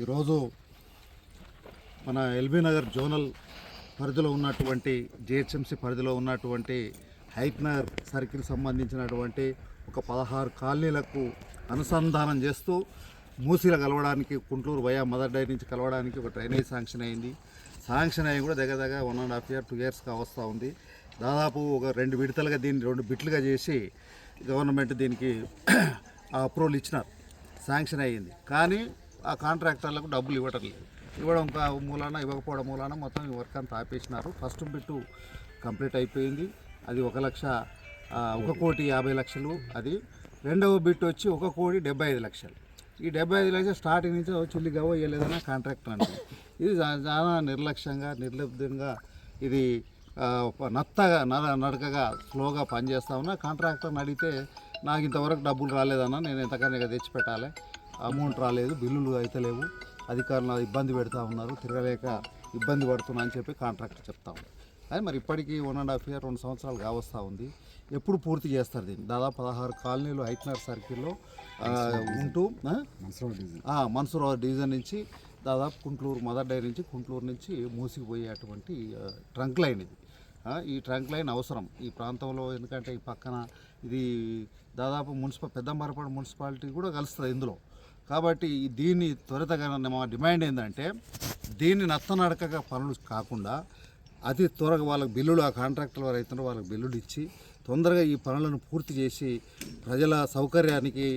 ఈరోజు మన LB Nagar zonal పరిధిలో ఉన్నటువంటి జిహెచ్ఎంసీ పరిధిలో ఉన్నటువంటి హైట్నగర్ సర్కిల్ సంబంధించినటువంటి ఒక 16 కాలనీలకు అనుసంధానం చేస్తూ మూసీల కలవడానికి కుంట్లూరు వయా మదర్ డైరీ నుంచి కలవడానికి ఒక డ్రైనేజ్ శాంక్షన్ అయింది. శాంక్షన్ అయ్యి కూడా దగ్గర 1.5 year 2 years వస్తూ ఉంది. దాదాపు ఒక 2 విడతలుగా దీన్ని 2 బిట్లుగా చేసి గవర్నమెంట్ దీనికి అప్రూవల్ ఇచ్చినారు, శాంక్షన్ అయ్యింది. కానీ ఆ కాంట్రాక్టర్లకు డబ్బులు ఇవ్వడం మూలాన ఇవ్వకపోవడం మూలాన మొత్తం ఈ వర్క్ అంతా ఆపేసినారు. ఫస్ట్ బిట్టు కంప్లీట్ అయిపోయింది, అది 1,50,00,000 అది. రెండవ బిట్ వచ్చి 1,75,00,000. ఈ 75,00,000 స్టార్టింగ్ నుంచి చిల్లి గవ్వ ఇవ్వలేదన్న కాంట్రాక్టర్ అంటే ఇది చాలా నిర్లక్ష్యంగా నిర్లబ్ధంగా ఇది నడకగా స్లోగా పనిచేస్తా ఉన్నా. కాంట్రాక్టర్ని అడిగితే నాకు ఇంతవరకు డబ్బులు రాలేదన్నా, నేను ఎంతకన్నా తెచ్చిపెట్టాలి, అమౌంట్ రాలేదు, బిల్లులు అయితే లేవు, అధికారులు ఇబ్బంది పెడతా ఉన్నారు, తిరగలేక ఇబ్బంది పడుతున్నా అని చెప్పి కాంట్రాక్టర్ చెప్తా ఉన్నారు. అది మరి ఇప్పటికీ 1.5 year 2 సంవత్సరాలు కావస్తూ ఉంది. ఎప్పుడు పూర్తి చేస్తారు దీన్ని? దాదాపు 16 కాలనీలు హైట్నగర్ సర్కిల్లో ఉంటూ మన్సూర్ డివిజన్ నుంచి దాదాపు కుంట్లూరు మదర్ డైరీ నుంచి కుంట్లూరు నుంచి మూసిపోయేటువంటి ట్రంక్ లైన్ ఇది. ఈ ట్రంక్ లైన్ అవసరం ఈ ప్రాంతంలో, ఎందుకంటే ఈ పక్కన ఇది దాదాపు పెద్దంబరపాడు మున్సిపాలిటీ కూడా కలుస్తుంది ఇందులో. కాబట్టి దీన్ని త్వరితగతిన మా డిమాండ్ ఏంటంటే దీన్ని నత్తనడకగా పనులు కాకుండా అతి త్వరగా వాళ్ళకి బిల్లులు, ఆ కాంట్రాక్టర్ వారు అవుతుందో వాళ్ళకి బిల్లులు ఇచ్చి తొందరగా ఈ పనులను పూర్తి చేసి ప్రజల సౌకర్యానికి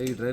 ఈ డ్రైనేజ్